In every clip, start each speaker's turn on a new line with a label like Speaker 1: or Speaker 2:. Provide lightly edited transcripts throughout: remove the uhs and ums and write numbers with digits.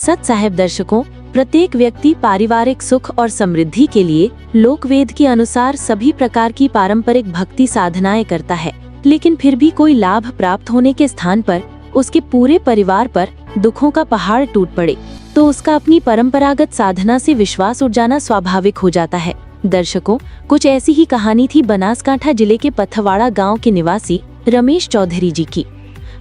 Speaker 1: सत साहेब दर्शकों, प्रत्येक व्यक्ति पारिवारिक सुख और समृद्धि के लिए लोकवेद के अनुसार सभी प्रकार की पारंपरिक भक्ति साधनाएं करता है, लेकिन फिर भी कोई लाभ प्राप्त होने के स्थान पर उसके पूरे परिवार पर दुखों का पहाड़ टूट पड़े तो उसका अपनी परंपरागत साधना से विश्वास उठ जाना स्वाभाविक हो जाता है। दर्शकों, कुछ ऐसी ही कहानी थी बनासकांठा जिले के पथवाड़ा गांव के निवासी रमेश चौधरी जी की।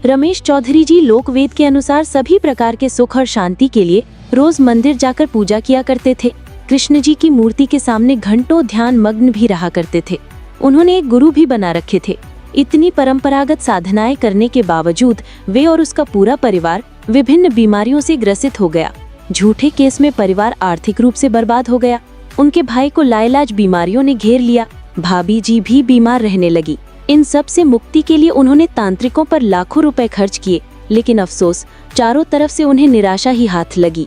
Speaker 1: रमेश चौधरी जी लोकवेद के अनुसार सभी प्रकार के सुख और शांति के लिए रोज मंदिर जाकर पूजा किया करते थे। कृष्ण जी की मूर्ति के सामने घंटों ध्यान मग्न भी रहा करते थे। उन्होंने एक गुरु भी बना रखे थे। इतनी परंपरागत साधनाएं करने के बावजूद वे और उसका पूरा परिवार विभिन्न बीमारियों से ग्रसित हो गया। झूठे केस में परिवार आर्थिक रूप से बर्बाद हो गया। उनके भाई को लाइलाज बीमारियों ने घेर लिया। भाभी जी भी बीमार रहने लगी। इन सब से मुक्ति के लिए उन्होंने तांत्रिकों पर लाखों रुपए खर्च किए, लेकिन अफसोस चारों तरफ से उन्हें निराशा ही हाथ लगी।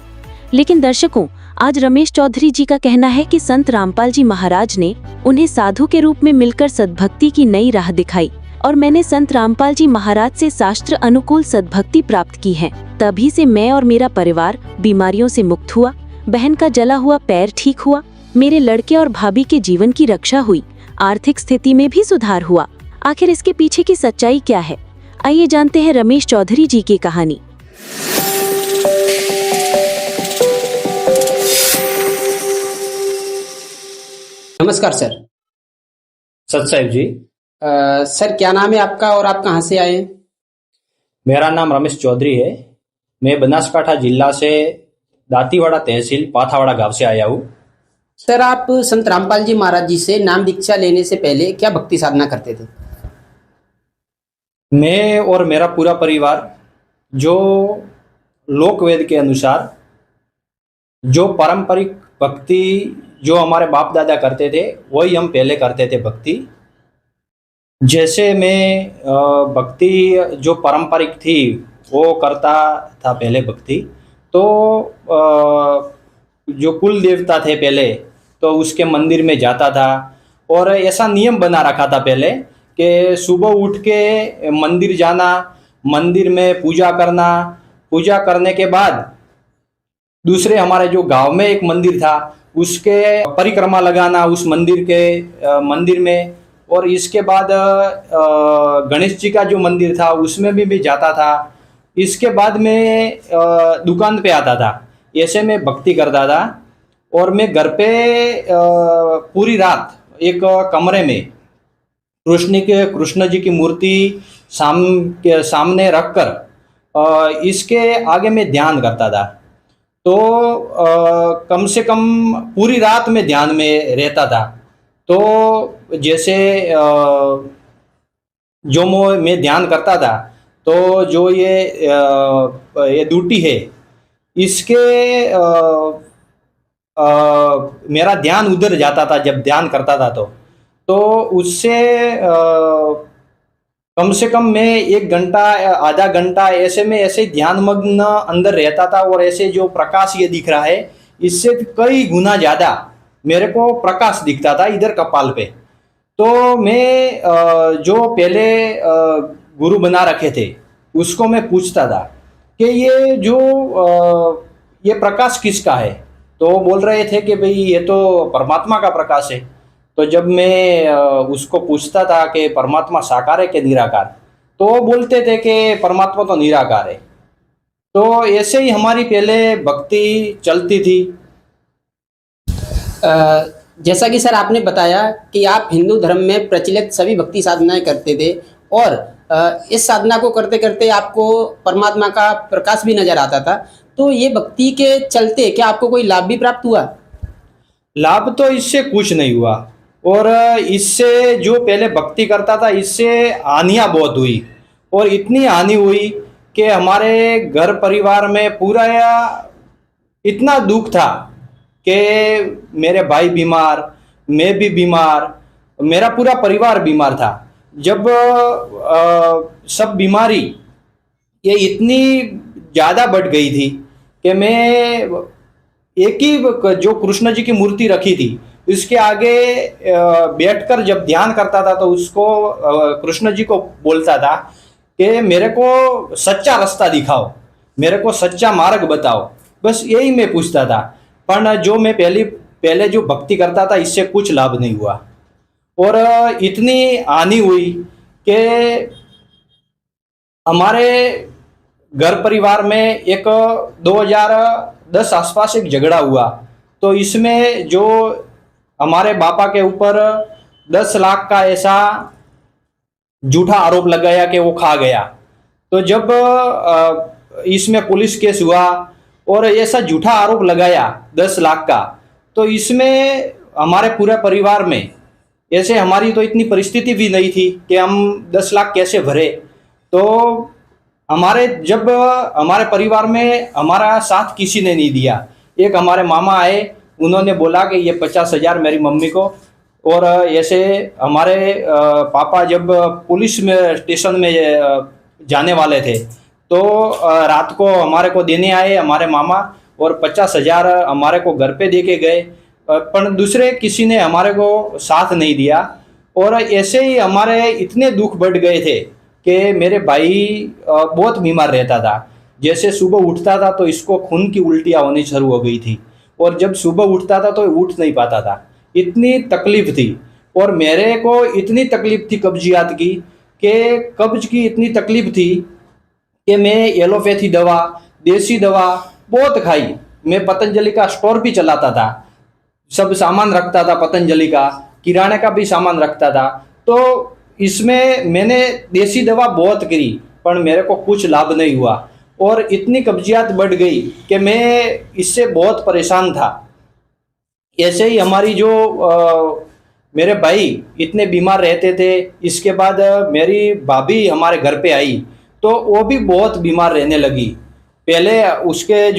Speaker 1: लेकिन दर्शकों, आज रमेश चौधरी जी का कहना है कि संत रामपाल जी महाराज ने उन्हें साधु के रूप में मिलकर सद्भक्ति की नई राह दिखाई और मैंने संत रामपाल जी महाराज से शास्त्र अनुकूल सद्भक्ति प्राप्त की है। तभी से मैं और मेरा परिवार बीमारियों से मुक्त हुआ। बहन का जला हुआ पैर ठीक हुआ। मेरे लड़के और भाभी के जीवन की रक्षा हुई। आर्थिक स्थिति में भी सुधार हुआ। आखिर इसके पीछे की सच्चाई क्या है? आइए जानते हैं रमेश चौधरी जी की कहानी।
Speaker 2: नमस्कार सर।
Speaker 3: सत साहिब जी।
Speaker 2: सर, क्या नाम है आपका और आप कहाँ से आए हैं?
Speaker 3: मेरा नाम रमेश चौधरी है। मैं बनासकांठा जिला से दातीवाड़ा तहसील पाथावाड़ा गांव से आया हूँ।
Speaker 2: सर, आप संत रामपाल जी महाराज जी से नाम दीक्षा लेने से पहले क्या भक्ति साधना करते थे?
Speaker 3: मैं और मेरा पूरा परिवार जो लोकवेद के अनुसार जो पारंपरिक भक्ति जो हमारे बाप दादा करते थे वही हम पहले करते थे भक्ति। जैसे मैं भक्ति जो पारंपरिक थी वो करता था पहले भक्ति। तो जो कुल देवता थे पहले तो उसके मंदिर में जाता था और ऐसा नियम बना रखा था पहले कि सुबह उठ के मंदिर जाना, मंदिर में पूजा करना, पूजा करने के बाद दूसरे हमारे जो गांव में एक मंदिर था उसके परिक्रमा लगाना उस मंदिर में। और इसके बाद गणेश जी का जो मंदिर था उसमें भी जाता था। इसके बाद में दुकान पे आता था। ऐसे में भक्ति करता था और मैं घर पे पूरी रात एक कमरे में कृष्ण जी की मूर्ति सामने रखकर इसके आगे में ध्यान करता था। तो कम से कम पूरी रात में ध्यान में रहता था। तो जैसे जो मैं ध्यान करता था तो जो ये ड्यूटी है इसके मेरा ध्यान उधर जाता था जब ध्यान करता था। तो उससे कम से कम मैं 1 घंटा आधा घंटा ऐसे में ऐसे ध्यान मग्न अंदर रहता था। और ऐसे जो प्रकाश ये दिख रहा है इससे कई गुना ज़्यादा मेरे को प्रकाश दिखता था इधर कपाल पे। तो मैं जो पहले गुरु बना रखे थे उसको मैं पूछता था कि ये जो ये प्रकाश किसका है? तो वो बोल रहे थे कि भाई ये तो परमात्मा का प्रकाश है। तो जब मैं उसको पूछता था कि परमात्मा साकार है कि निराकार, तो वो बोलते थे कि परमात्मा तो निराकार है। तो ऐसे ही हमारी पहले भक्ति चलती थी।
Speaker 2: जैसा कि सर आपने बताया कि आप हिंदू धर्म में प्रचलित सभी भक्ति साधनाएं करते थे और इस साधना को करते करते आपको परमात्मा का प्रकाश भी नजर आता था। तो ये भक्ति के चलते क्या आपको कोई लाभ भी प्राप्त हुआ?
Speaker 3: लाभ तो इससे कुछ नहीं हुआ और इससे जो पहले भक्ति करता था इससे हानियाँ बहुत हुई। और इतनी हानि हुई कि हमारे घर परिवार में पूरा इतना दुख था कि मेरे भाई बीमार, मैं भी बीमार, मेरा पूरा परिवार बीमार था। जब सब बीमारी ये इतनी ज़्यादा बढ़ गई थी कि मैं एक ही जो कृष्ण जी की मूर्ति रखी थी इसके आगे बैठकर जब ध्यान करता था तो उसको कृष्ण जी को बोलता था कि मेरे को सच्चा रास्ता दिखाओ, मेरे को सच्चा मार्ग बताओ। बस यही मैं पूछता था। पर जो मैं पहले जो भक्ति करता था इससे कुछ लाभ नहीं हुआ। और इतनी हानि हुई कि हमारे घर परिवार में एक 2010 आसपास एक झगड़ा हुआ। तो इसमें जो हमारे पापा के ऊपर 10 लाख का ऐसा झूठा आरोप लगाया कि वो खा गया। तो जब इसमें पुलिस केस हुआ और ऐसा झूठा आरोप लगाया 10 लाख का, तो इसमें हमारे पूरे परिवार में ऐसे, हमारी तो इतनी परिस्थिति भी नहीं थी कि हम 10 लाख कैसे भरे। तो जब हमारे परिवार में हमारा साथ किसी ने नहीं दिया। एक हमारे मामा आए, उन्होंने बोला कि ये 50,000 मेरी मम्मी को। और ऐसे हमारे पापा जब पुलिस में स्टेशन में जाने वाले थे तो रात को हमारे को देने आए हमारे मामा, और 50,000 हमारे को घर पे दे के गए। पर दूसरे किसी ने हमारे को साथ नहीं दिया। और ऐसे ही हमारे इतने दुख बढ़ गए थे कि मेरे भाई बहुत बीमार रहता था। जैसे सुबह उठता था तो इसको खून की उल्टियाँ होनी शुरू हो गई थी, और जब सुबह उठता था तो उठ नहीं पाता था, इतनी तकलीफ थी। और मेरे को इतनी तकलीफ थी कब्जियत की, कि कब्ज की इतनी तकलीफ थी कि मैं एलोपैथी दवा, देसी दवा बहुत खाई। मैं पतंजलि का स्टोर भी चलाता था, सब सामान रखता था, पतंजलि का किराने का भी सामान रखता था। तो इसमें मैंने देसी दवा बहुत करी, पर मेरे को कुछ लाभ नहीं हुआ। और इतनी कब्जियत बढ़ गई कि मैं इससे बहुत परेशान था। ऐसे ही हमारी जो मेरे भाई इतने बीमार रहते थे। इसके बाद मेरी भाभी हमारे घर पे आई तो वो भी बहुत बीमार रहने लगी। पहले उसके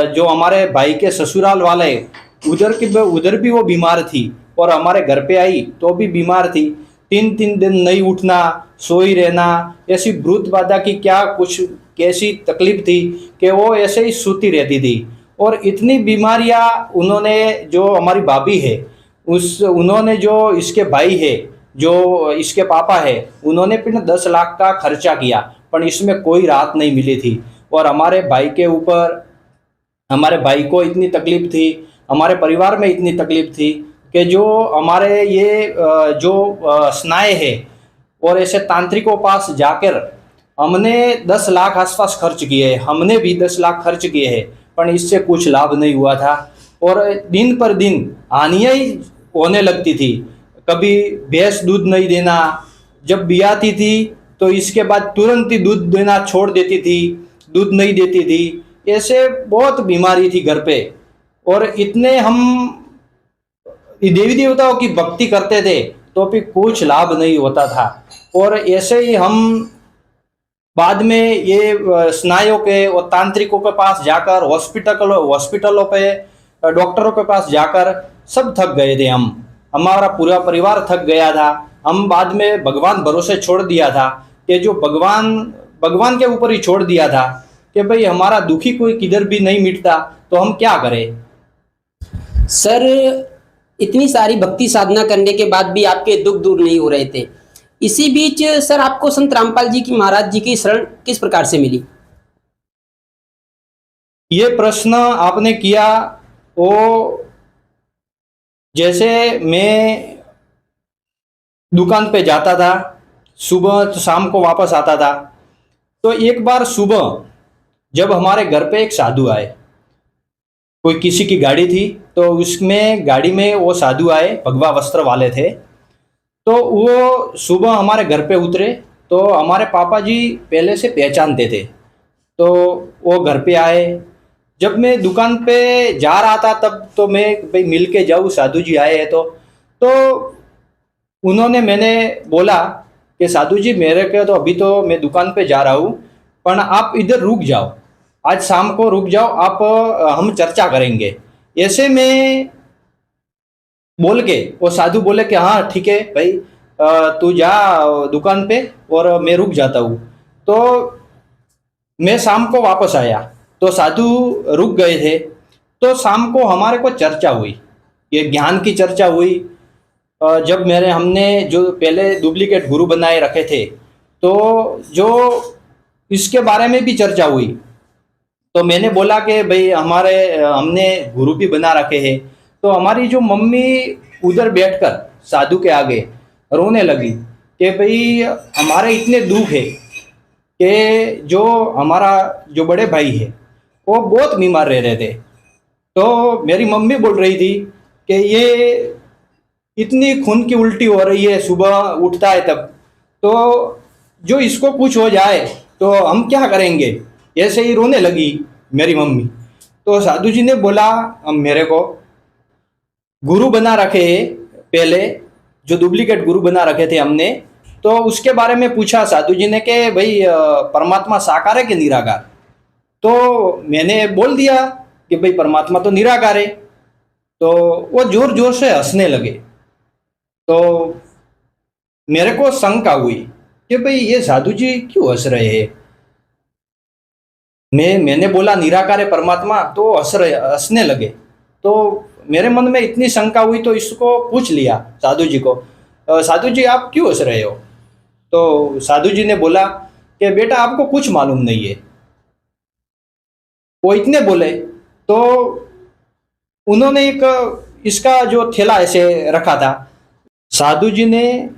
Speaker 3: जो हमारे भाई के ससुराल वाले उधर भी वो बीमार थी, और हमारे घर पे आई तो भी बीमार थी। 3 दिन नहीं उठना, सोई रहना, ऐसी भूत बाधा की क्या कुछ कैसी तकलीफ थी कि वो ऐसे ही सोती रहती थी। और इतनी बीमारियां उन्होंने, जो हमारी भाभी है उन्होंने, जो इसके भाई है, जो इसके पापा है, उन्होंने फिर 10 लाख का खर्चा किया, पर इसमें कोई राहत नहीं मिली थी। और हमारे भाई को इतनी तकलीफ थी, हमारे परिवार में इतनी तकलीफ थी कि जो हमारे ये स्नायु है, और ऐसे तांत्रिकों पास जाकर हमने 10 लाख आसपास खर्च किए। हमने भी 10 लाख खर्च किए हैं, पर इससे कुछ लाभ नहीं हुआ था। और दिन पर दिन हानियाँ ही होने लगती थी। कभी भैंस दूध नहीं देना, जब बियाती थी तो इसके बाद तुरंत ही दूध देना छोड़ देती थी, दूध नहीं देती थी। ऐसे बहुत बीमारी थी घर पे। और इतने हम देवी देवताओं की भक्ति करते थे तो भी कुछ लाभ नहीं होता था। और ऐसे ही हम बाद में ये स्नायुओं के और तांत्रिकों के पास जाकर, हॉस्पिटलों पे डॉक्टरों के पास जाकर सब थक गए थे। हमारा पूरा परिवार थक गया था। हम बाद में भगवान भरोसे छोड़ दिया था, कि जो भगवान के ऊपर ही छोड़ दिया था कि भाई हमारा दुखी कोई किधर भी नहीं मिटता, तो हम क्या करें।
Speaker 2: सर, इतनी सारी भक्ति साधना करने के बाद भी आपके दुख दूर नहीं हो रहे थे। इसी बीच सर आपको संत रामपाल जी की, महाराज जी की शरण किस प्रकार से मिली?
Speaker 3: ये प्रश्न आपने किया, वो जैसे मैं दुकान पे जाता था सुबह, तो शाम को वापस आता था। तो एक बार सुबह जब हमारे घर पे एक साधु आए, कोई किसी की गाड़ी थी, तो उसमें गाड़ी में वो साधु आए, भगवा वस्त्र वाले थे। तो वो सुबह हमारे घर पे उतरे। तो हमारे पापा जी पहले से पहचानते थे, तो वो घर पे आए। जब मैं दुकान पे जा रहा था तब तो मैं भाई मिल के जाऊँ, साधु जी आए हैं तो मैंने बोला कि साधु जी मेरे के तो अभी तो मैं दुकान पे जा रहा हूँ, पर आप इधर रुक जाओ, आज शाम को रुक जाओ, हम चर्चा करेंगे। ऐसे में बोल के वो साधु बोले कि हाँ ठीक है भाई, तू जा दुकान पे और मैं रुक जाता हूँ। तो मैं शाम को वापस आया तो साधु रुक गए थे। तो शाम को हमारे को चर्चा हुई, ये ज्ञान की चर्चा हुई। जब हमने जो पहले डुप्लीकेट गुरु बनाए रखे थे, तो जो इसके बारे में भी चर्चा हुई तो मैंने बोला कि भाई हमने गुरु भी बना रखे हैं। तो हमारी जो मम्मी उधर बैठकर साधु के आगे रोने लगी कि भाई हमारे इतने दुख है कि जो हमारा जो बड़े भाई है वो बहुत बीमार रह रहे थे। तो मेरी मम्मी बोल रही थी कि ये इतनी खून की उल्टी हो रही है, सुबह उठता है तब, तो जो इसको कुछ हो जाए तो हम क्या करेंगे। ऐसे ही रोने लगी मेरी मम्मी। तो साधु जी ने बोला, हम मेरे को गुरु बना रखे हैं पहले, जो डुप्लीकेट गुरु बना रखे थे हमने, तो उसके बारे में पूछा साधु जी ने कि भाई परमात्मा साकार है कि निराकार। तो मैंने बोल दिया कि भाई परमात्मा तो निराकार है। तो वो जोर जोर से हंसने लगे। तो मेरे को शंका हुई कि भाई ये साधु जी क्यों हंस रहे हैं। मैंने बोला निराकार है परमात्मा, तो हंसने लगे। तो मेरे मन में इतनी शंका हुई तो इसको पूछ लिया साधु जी को, साधु जी आप क्यों हंस रहे हो। तो साधु जी ने बोला कि बेटा आपको कुछ मालूम नहीं है। वो इतने बोले तो उन्होंने एक इसका जो थैला ऐसे रखा था, साधु जी ने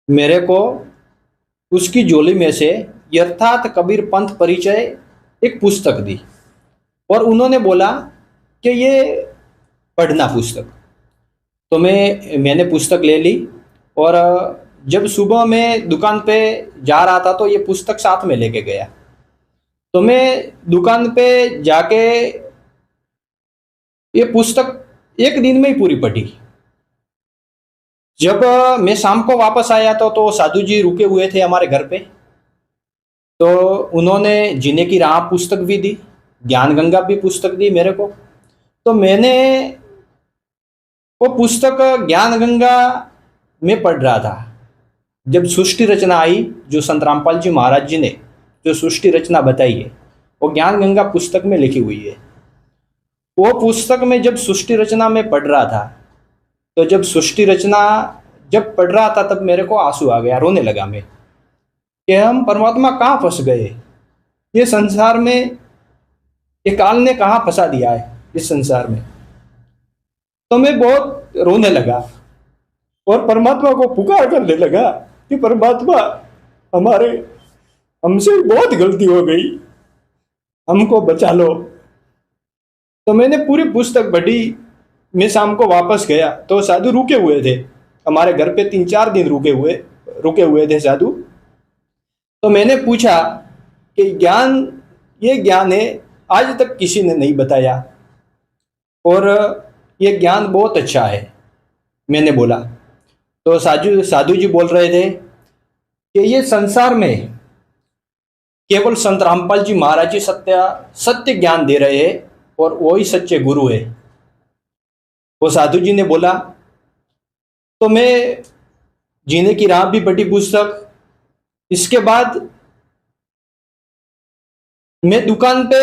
Speaker 3: मेरे को उसकी झोली में से यथार्थ कबीर पंथ परिचय एक पुस्तक दी और उन्होंने बोला कि ये पढ़ना पुस्तक। तो मैंने पुस्तक ले ली और जब सुबह मैं दुकान पे जा रहा था तो ये पुस्तक साथ में लेके गया। तो मैं दुकान पे जाके ये पुस्तक एक दिन में ही पूरी पढ़ी। जब मैं शाम को वापस आया तो साधु जी रुके हुए थे हमारे घर पे। तो उन्होंने जीने की राह पुस्तक भी दी, ज्ञान गंगा भी पुस्तक दी मेरे को। तो मैंने वो पुस्तक ज्ञान गंगा में पढ़ रहा था। जब सृष्टि रचना आई, जो संत रामपाल जी महाराज जी ने जो सृष्टि रचना बताई है वो ज्ञान गंगा पुस्तक में लिखी हुई है। वो पुस्तक में जब सृष्टि रचना में पढ़ रहा था, तो जब सृष्टि रचना जब पढ़ रहा था तब मेरे को आंसू आ गया, रोने लगा मैं कि हम परमात्मा कहाँ फंस गए। ये संसार में ये काल ने कहाँ फंसा दिया है इस संसार में। तो मैं बहुत रोने लगा और परमात्मा को पुकार करने लगा कि परमात्मा हमसे बहुत गलती हो गई, हमको बचा लो। तो मैंने पूरी पुस्तक पढ़ी। मैं शाम को वापस गया तो साधु रुके हुए थे हमारे घर पे, 3-4 दिन रुके हुए थे साधु। तो मैंने पूछा कि ये ज्ञान है, आज तक किसी ने नहीं बताया और ये ज्ञान बहुत अच्छा है, मैंने बोला। तो साधु जी बोल रहे थे कि ये संसार में केवल संत रामपाल जी महाराज जी सत्य ज्ञान दे रहे हैं और वही सच्चे गुरु है। वो साधु जी ने बोला। तो मैं जीने की राह भी पढ़ी पुस्तक। इसके बाद मैं दुकान पे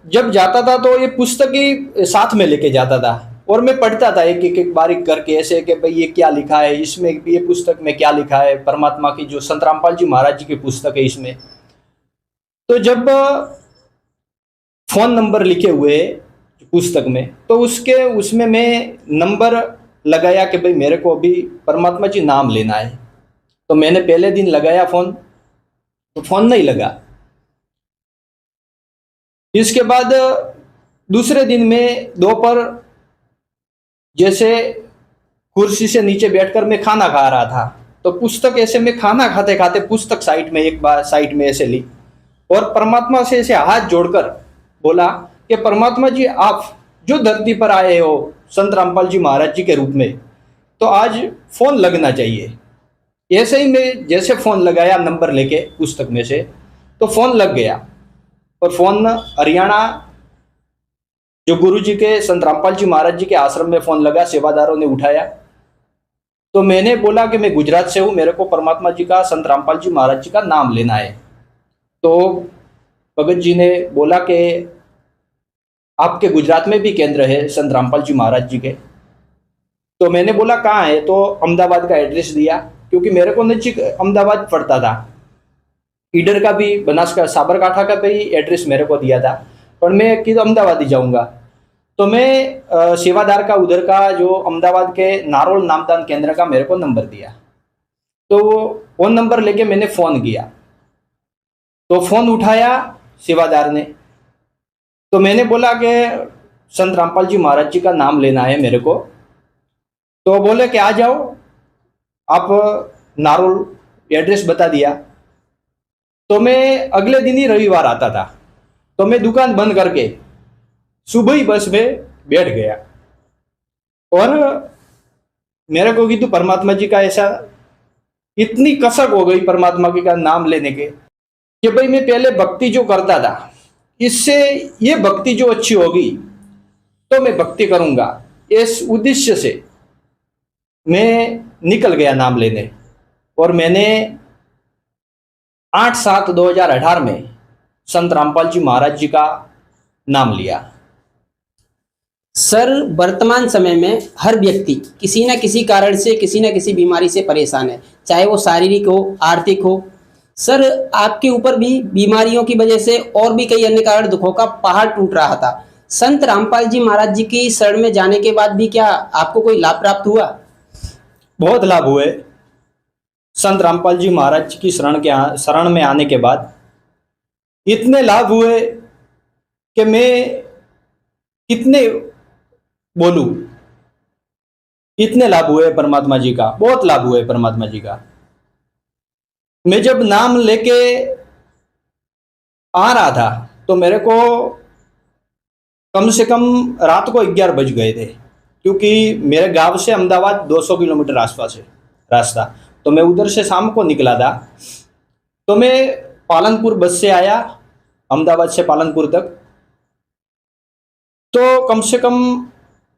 Speaker 3: जब जाता था तो ये पुस्तक ही साथ में लेके जाता था और मैं पढ़ता था एक एक बारीक करके, ऐसे कि भाई ये क्या लिखा है इसमें, ये पुस्तक में क्या लिखा है, परमात्मा की जो संत रामपाल जी महाराज जी की पुस्तक है इसमें। तो जब फोन नंबर लिखे हुए पुस्तक में, तो उसमें मैं नंबर लगाया कि भाई मेरे को अभी परमात्मा जी नाम लेना है। तो मैंने पहले दिन लगाया फोन, तो फोन नहीं लगा। इसके बाद दूसरे दिन में दोपहर जैसे कुर्सी से नीचे बैठकर मैं खाना खा रहा था, तो पुस्तक ऐसे मैं खाना खाते खाते पुस्तक साइड में ऐसे ली और परमात्मा से ऐसे हाथ जोड़कर बोला कि परमात्मा जी आप जो धरती पर आए हो संत रामपाल जी महाराज जी के रूप में, तो आज फोन लगना चाहिए। ऐसे ही मैं जैसे फोन लगाया नंबर लेके पुस्तक में से, तो फोन लग गया और फोन हरियाणा जो गुरु जी के संत रामपाल जी महाराज जी के आश्रम में फोन लगा, सेवादारों ने उठाया। तो मैंने बोला कि मैं गुजरात से हूँ, मेरे को परमात्मा जी का संत रामपाल जी महाराज जी का नाम लेना है। तो भगत जी ने बोला कि आपके गुजरात में भी केंद्र है संत रामपाल जी महाराज जी के। तो मैंने बोला कहाँ है, तो अहमदाबाद का एड्रेस दिया, क्योंकि मेरे को नजीक अहमदाबाद पड़ता था। ईडर का भी, बनासकांठा साबरकांठा का भी एड्रेस मेरे को दिया था, पर मैं कि अहमदाबाद ही जाऊंगा। तो मैं सेवादार का उधर का जो अहमदाबाद के नारोल नामदान केंद्र का मेरे को नंबर दिया। तो वो नंबर लेके मैंने फ़ोन किया, तो फ़ोन उठाया सेवादार ने। तो मैंने बोला कि संत रामपाल जी महाराज जी का नाम लेना है मेरे को। तो बोले कि आ जाओ आप, नारोल एड्रेस बता दिया। तो मैं अगले दिन ही रविवार आता था, तो मैं दुकान बंद करके सुबह ही बस में बैठ गया। और मेरे को तो परमात्मा जी का ऐसा इतनी कसक हो गई परमात्मा जी का नाम लेने के, कि भाई मैं पहले भक्ति जो करता था, इससे ये भक्ति जो अच्छी होगी तो मैं भक्ति करूंगा, इस उद्देश्य से मैं निकल गया नाम लेने। और मैंने 8/7/2018 में संत रामपाल जी महाराज जी का नाम लिया।
Speaker 2: सर, वर्तमान समय में हर व्यक्ति किसी न किसी कारण से, किसी न किसी बीमारी से परेशान है, चाहे वो शारीरिक हो, आर्थिक हो। सर, आपके ऊपर भी बीमारियों की वजह से और भी कई अन्य कारण दुखों का पहाड़ टूट रहा था। संत रामपाल जी महाराज जी की शरण में जाने के बाद भी क्या आपको कोई लाभ प्राप्त हुआ?
Speaker 3: बहुत लाभ हुए। संत रामपाल जी महाराज जी की शरण में आने के बाद इतने लाभ हुए कि मैं कितने बोलूं। इतने लाभ हुए परमात्मा जी का, बहुत लाभ हुए परमात्मा जी का। मैं जब नाम लेके आ रहा था तो मेरे को कम से कम रात को 11 बज गए थे, क्योंकि मेरे गांव से अहमदाबाद 200 किलोमीटर आसपास है रास्ता। तो मैं उधर से शाम को निकला था। तो मैं पालनपुर बस से आया, अहमदाबाद से पालनपुर तक। तो कम से कम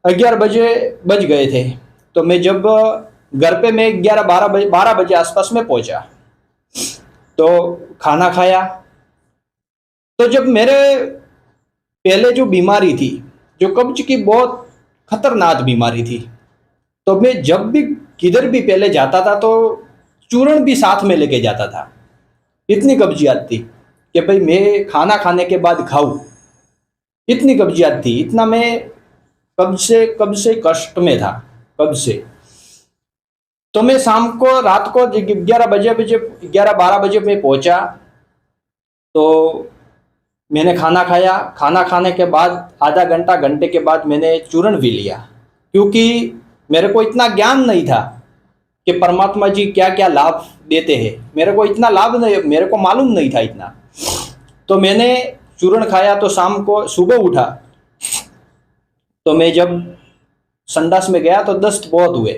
Speaker 3: 11 बजे बज गए थे। तो मैं जब घर पे मैं 12 बजे आसपास में पहुंचा, तो खाना खाया। तो जब मेरे पहले जो बीमारी थी, जो कब्ज की बहुत खतरनाक बीमारी थी, तो मैं जब भी किधर भी पहले जाता था तो चूर्ण भी साथ में लेके जाता था। इतनी कब्जियत थी कि भाई मैं खाना खाने के बाद खाऊं, इतनी कब्जियत थी। इतना मैं कब से कष्ट में था, कब से। तो मैं शाम को, रात को 11-12 बजे मैं पहुंचा। तो मैंने खाना खाया। खाना खाने के बाद आधा घंटे के बाद मैंने चूर्ण भी लिया, क्योंकि मेरे को इतना ज्ञान नहीं था कि परमात्मा जी क्या क्या लाभ देते हैं। मेरे को इतना लाभ नहीं, मेरे को मालूम नहीं था इतना। तो मैंने चूर्ण खाया। तो शाम को सुबह उठा, तो मैं जब संडास में गया तो दस्त बहुत हुए।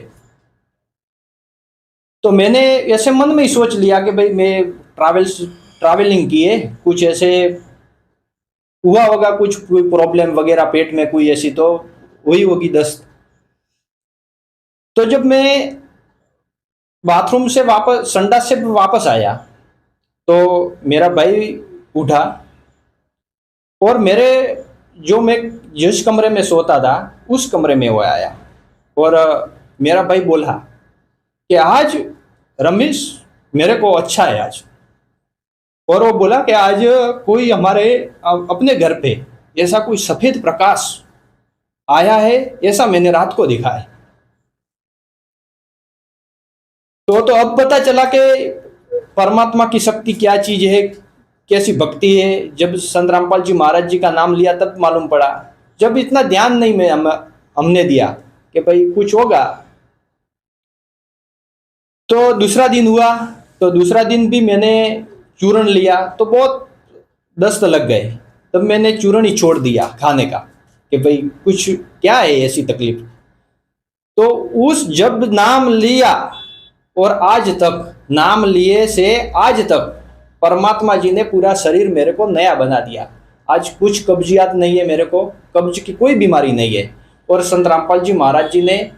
Speaker 3: तो मैंने ऐसे मन में ही सोच लिया कि भाई मैं ट्रैवलिंग की है, कुछ ऐसे हुआ होगा, कुछ कोई प्रॉब्लम वगैरह पेट में कोई ऐसी तो हुई होगी दस्त। तो जब मैं बाथरूम से वापस, संडास से वापस आया, तो मेरा भाई उठा और मेरे जो मैं जिस कमरे में सोता था उस कमरे में वो आया। और मेरा भाई बोला कि आज रमेश मेरे को अच्छा है आज। और वो बोला कि आज कोई हमारे अपने घर पे ऐसा कोई सफेद प्रकाश आया है, ऐसा मैंने रात को देखा है। तो अब पता चला कि परमात्मा की शक्ति क्या चीज है, कैसी भक्ति है। जब संत रामपाल जी महाराज जी का नाम लिया तब मालूम पड़ा। जब इतना ध्यान नहीं में हमने दिया कि भाई कुछ होगा। तो दूसरा दिन हुआ, तो दूसरा दिन भी मैंने चूर्ण लिया, तो बहुत दस्त लग गए। तब मैंने चूर्ण ही छोड़ दिया खाने का कि भाई कुछ क्या है ऐसी तकलीफ। तो उस जब नाम लिया और आज तक, नाम लिए से आज तक परमात्मा जी ने पूरा शरीर मेरे को नया बना दिया। आज कुछ कब्जियत नहीं है, मेरे को कब्ज की कोई बीमारी नहीं है। और संत रामपाल जी महाराज जी ने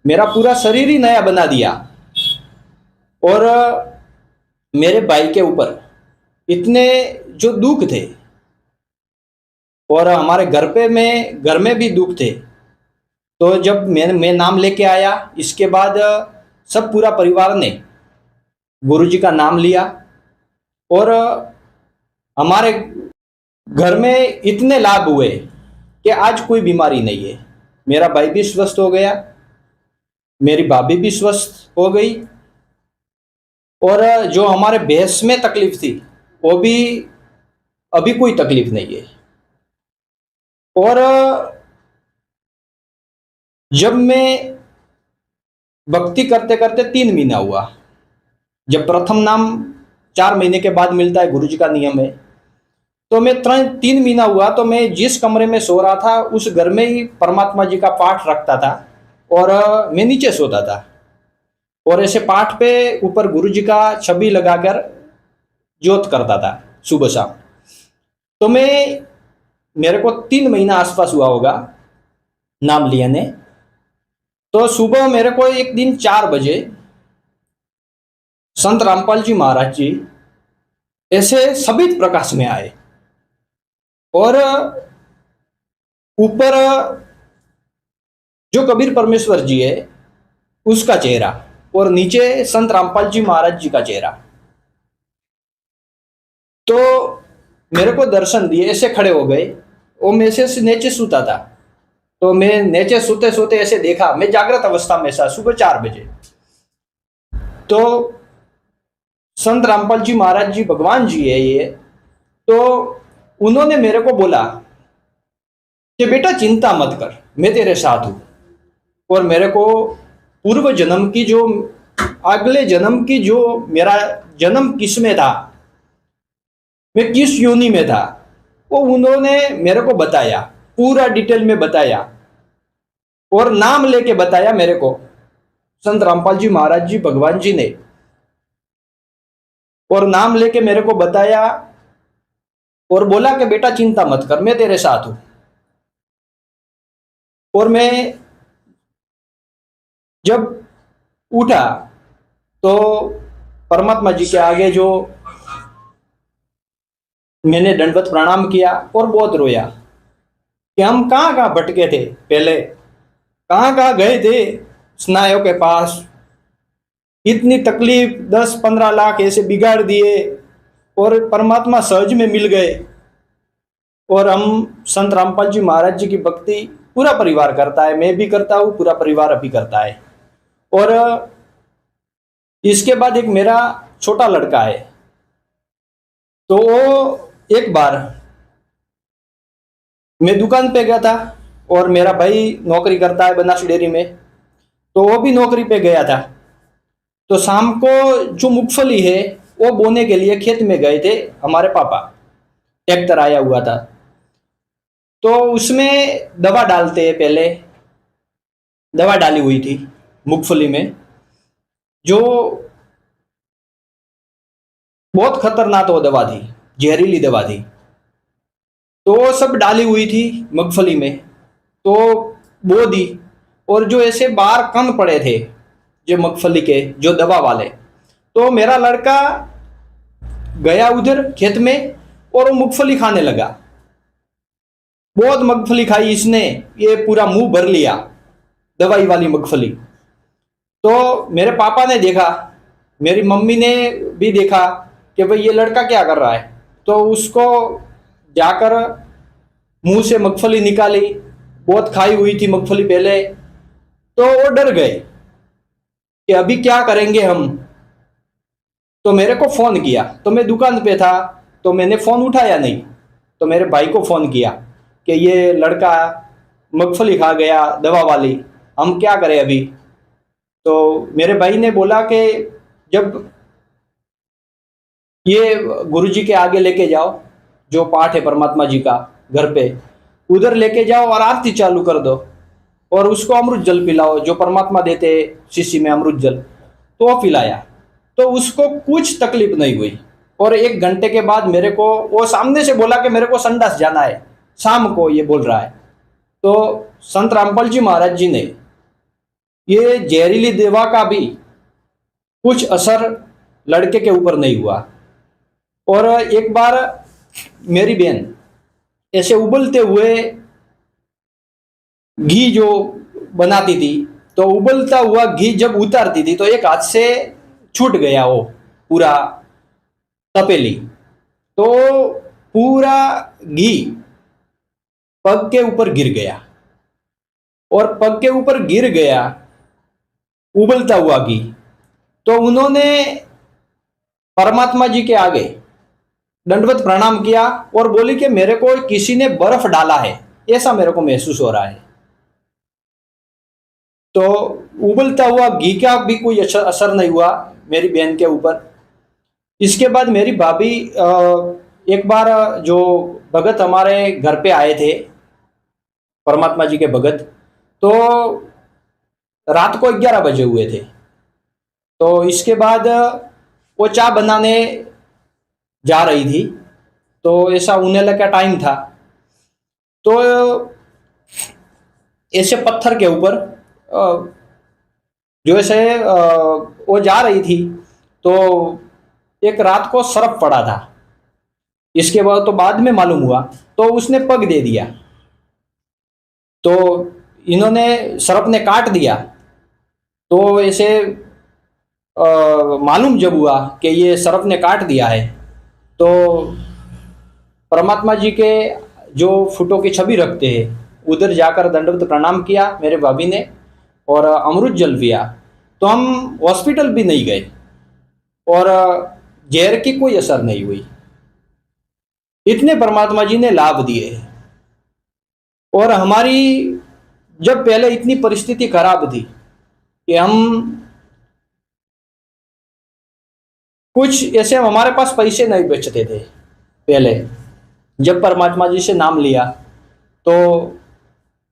Speaker 3: मेरा पूरा शरीर ही नया बना दिया। और मेरे भाई के ऊपर इतने जो दुख थे, और हमारे घर में भी दुख थे। तो जब मैं नाम लेके आया, इसके बाद सब पूरा परिवार ने गुरु जी का नाम लिया। और हमारे घर में इतने लाभ हुए कि आज कोई बीमारी नहीं है। मेरा भाई भी स्वस्थ हो गया, मेरी भाभी भी स्वस्थ हो गई, और जो हमारे भैंस में तकलीफ थी वो भी अभी कोई तकलीफ नहीं है। और जब मैं भक्ति करते करते 3 महीना हुआ, जब प्रथम नाम 4 महीने के बाद मिलता है, गुरु जी का नियम है, तो मैं 3 महीना हुआ तो मैं जिस कमरे में सो रहा था उस घर में ही परमात्मा जी का पाठ रखता था और मैं नीचे सोता था, और ऐसे पाठ पे ऊपर गुरु जी का छवि लगाकर ज्योत करता था सुबह शाम। तो मेरे को 3 महीना आसपास हुआ होगा नाम लिया ने। तो सुबह मेरे को एक दिन 4 बजे संत रामपाल जी महाराज जी ऐसे सभी प्रकाश में आए, और ऊपर जो कबीर परमेश्वर जी है उसका चेहरा, और नीचे संत रामपाल जी महाराज जी का चेहरा। तो मेरे को दर्शन दिए, ऐसे खड़े हो गए, और मैं से नीचे सूता था, तो मैं नीचे सोते सोते ऐसे देखा, मैं जागृत अवस्था में था, सुबह 4 बजे। तो संत रामपाल जी महाराज जी भगवान जी है ये, तो उन्होंने मेरे को बोला कि बेटा चिंता मत कर, मैं तेरे साथ हूं। और मेरे को पूर्व जन्म की जो, अगले जन्म की जो मेरा जन्म किस में था, मैं किस योनि में था, वो उन्होंने मेरे को बताया, पूरा डिटेल में बताया, और नाम लेके बताया मेरे को संत रामपाल जी महाराज जी भगवान जी ने, और नाम लेके मेरे को बताया और बोला कि बेटा चिंता मत कर, मैं तेरे साथ हूं। और मैं जब उठा तो परमात्मा जी के आगे जो मैंने दंडवत प्रणाम किया और बहुत रोया कि हम कहाँ कहाँ भटके थे, पहले कहाँ कहाँ गए थे स्नायों के पास, इतनी तकलीफ 10-15 लाख ऐसे बिगाड़ दिए, और परमात्मा सहज में मिल गए। और हम संत रामपाल जी महाराज जी की भक्ति पूरा परिवार करता है, मैं भी करता हूँ, पूरा परिवार अभी करता है। और इसके बाद एक मेरा छोटा लड़का है, तो वो एक बार मैं दुकान पे गया था, और मेरा भाई नौकरी करता है बनास डेयरी में, तो वो भी नौकरी पे गया था। तो शाम को जो मूंगफली है वो बोने के लिए खेत में गए थे हमारे पापा, ट्रैक्टर आया हुआ था, तो उसमें दवा डालते हैं, पहले दवा डाली हुई थी मूंगफली में, जो बहुत खतरनाक वो दवा थी, जहरीली दवा थी। तो वो सब डाली हुई थी मूंगफली में, तो बो दी, और जो ऐसे बाहर कण पड़े थे जो मूंगफली के, जो दवा वाले, तो मेरा लड़का गया उधर खेत में और वो मूंगफली खाने लगा। बहुत मूंगफली खाई इसने, ये पूरा मुंह भर लिया दवाई वाली मूंगफली। तो मेरे पापा ने देखा, मेरी मम्मी ने भी देखा कि भाई ये लड़का क्या कर रहा है, तो उसको जाकर मुंह से मूंगफली निकाली, बहुत खाई हुई थी मूंगफली पहले, तो वो डर गए कि अभी क्या करेंगे हम। तो मेरे को फोन किया, तो मैं दुकान पे था, तो मैंने फोन उठाया नहीं, तो मेरे भाई को फोन किया कि ये लड़का मूंगफली खा गया दवा वाली, हम क्या करें अभी। तो मेरे भाई ने बोला कि जब ये गुरुजी के आगे लेके जाओ, जो पाठ है परमात्मा जी का घर पे, उधर लेके जाओ और आरती चालू कर दो, और उसको अमृत जल पिलाओ, जो परमात्मा देते शीशी में अमृत जल, तो वो पिलाया, तो उसको कुछ तकलीफ नहीं हुई। और 1 घंटे के बाद मेरे को वो सामने से बोला कि मेरे को संडास जाना है शाम को, ये बोल रहा है। तो संत रामपाल जी महाराज जी ने ये जहरीली दवा का भी कुछ असर लड़के के ऊपर नहीं हुआ। और एक बार मेरी बहन ऐसे उबलते हुए घी जो बनाती थी, तो उबलता हुआ घी जब उतारती थी तो एक हाथ से छूट गया वो पूरा तपेली, तो पूरा घी पग के ऊपर गिर गया, और पग के ऊपर गिर गया उबलता हुआ घी। तो उन्होंने परमात्मा जी के आगे दंडवत प्रणाम किया और बोली कि मेरे को किसी ने बर्फ डाला है, ऐसा मेरे को महसूस हो रहा है। तो उबलता हुआ घी का भी कोई असर नहीं हुआ मेरी बहन के ऊपर। इसके बाद मेरी भाभी एक बार जो भगत हमारे घर पे आए थे, परमात्मा जी के भगत, तो रात को 11 बजे हुए थे। तो इसके बाद वो चाय बनाने जा रही थी, तो ऐसा उन्हें का टाइम था। तो ऐसे पत्थर के ऊपर जो ऐसे वो जा रही थी, तो एक रात को सर्प पड़ा था। इसके बाद तो बाद में मालूम हुआ, तो उसने पग दे दिया। तो इन्होंने सर्प ने काट दिया। तो ऐसे मालूम जब हुआ कि ये सर्प ने काट दिया है, तो परमात्मा जी के जो फोटो की छवि रखते हैं उधर जाकर दंडवत प्रणाम किया मेरे भाभी ने, और अमृत जल पिया। तो हम हॉस्पिटल भी नहीं गए और जहर की कोई असर नहीं हुई। इतने परमात्मा जी ने लाभ दिए। और हमारी जब पहले इतनी परिस्थिति खराब थी कि हम कुछ ऐसे, हमारे पास पैसे नहीं बचते थे पहले। जब परमात्मा जी से नाम लिया तो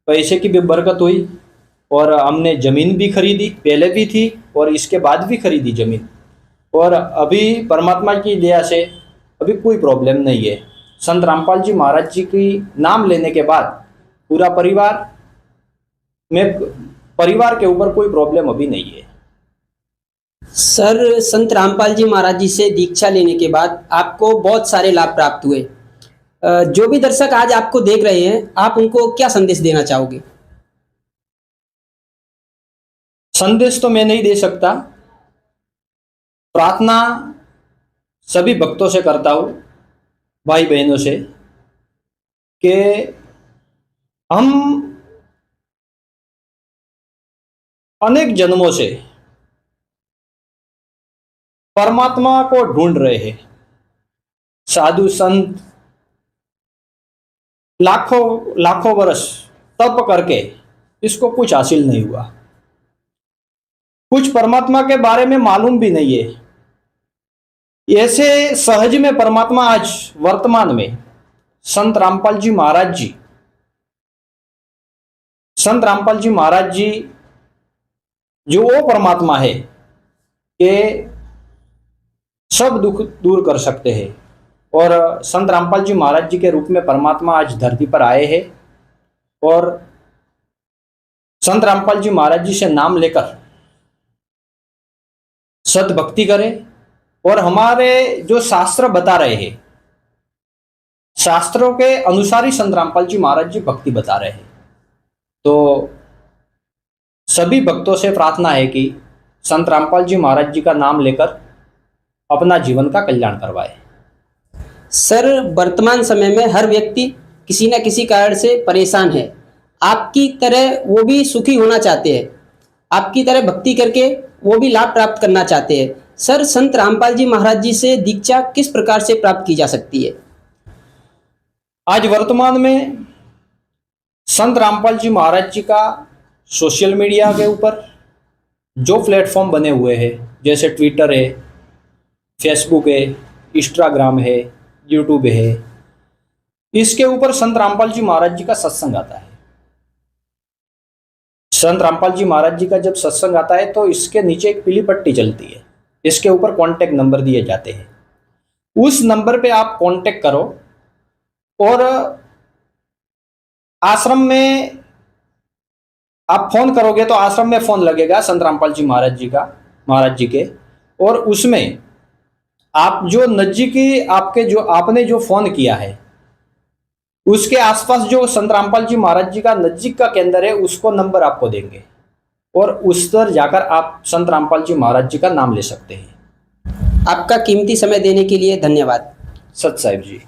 Speaker 3: पैसे की भी बरकत हुई, और हमने ज़मीन भी खरीदी, पहले भी थी और इसके बाद भी खरीदी ज़मीन। और अभी परमात्मा की दया से अभी कोई प्रॉब्लम नहीं है। संत रामपाल जी महाराज जी की नाम लेने के बाद पूरा परिवार के ऊपर कोई प्रॉब्लम अभी नहीं है।
Speaker 2: सर, संत रामपाल जी महाराज जी से दीक्षा लेने के बाद आपको बहुत सारे लाभ प्राप्त हुए। जो भी दर्शक आज आपको देख रहे हैं, आप उनको क्या संदेश देना चाहोगे?
Speaker 3: संदेश तो मैं नहीं दे सकता, प्रार्थना सभी भक्तों से करता हूँ, भाई बहनों से, कि हम अनेक जन्मों से परमात्मा को ढूंढ रहे हैं। साधु संत लाखों वर्ष तप करके इसको कुछ हासिल नहीं हुआ। कुछ परमात्मा के बारे में मालूम भी नहीं है। ऐसे सहज में परमात्मा आज वर्तमान में संत रामपाल जी महाराज जी जो वो परमात्मा है कि सब दुख दूर कर सकते हैं। और संत रामपाल जी महाराज जी के रूप में परमात्मा आज धरती पर आए हैं। और संत रामपाल जी महाराज जी से नाम लेकर सद्भक्ति करें। और हमारे जो शास्त्र बता रहे हैं, शास्त्रों के अनुसार ही संत रामपाल जी महाराज जी भक्ति बता रहे हैं। तो सभी भक्तों से प्रार्थना है कि संत रामपाल जी महाराज जी का नाम लेकर अपना जीवन का कल्याण करवाए।
Speaker 2: सर, वर्तमान समय में हर व्यक्ति किसी न किसी कारण से परेशान है। आपकी तरह वो भी सुखी होना चाहते हैं, आपकी तरह भक्ति करके वो भी लाभ प्राप्त करना चाहते हैं। सर, संत रामपाल जी महाराज जी से दीक्षा किस प्रकार से प्राप्त की जा सकती है?
Speaker 3: आज वर्तमान में संत रामपाल जी महाराज जी का सोशल मीडिया के ऊपर जो प्लेटफॉर्म बने हुए हैं, जैसे ट्विटर है, फेसबुक है, इंस्टाग्राम है, यूट्यूब है, इसके ऊपर संत रामपाल जी महाराज जी का सत्संग आता है। संत रामपाल जी महाराज जी का जब सत्संग आता है तो इसके नीचे एक पीली पट्टी चलती है, इसके ऊपर कांटेक्ट नंबर दिए जाते हैं। उस नंबर पे आप कांटेक्ट करो और आश्रम में आप फोन करोगे तो आश्रम में फोन लगेगा संत रामपाल जी महाराज जी के, और उसमें आप जो नजदीकी आपने जो फोन किया है उसके आसपास जो संत रामपाल जी महाराज जी का नजदीक का केंद्र है उसको नंबर आपको देंगे, और उस पर जाकर आप संत रामपाल जी महाराज जी का नाम ले सकते हैं।
Speaker 2: आपका कीमती समय देने के लिए धन्यवाद।
Speaker 3: सत साहिब जी।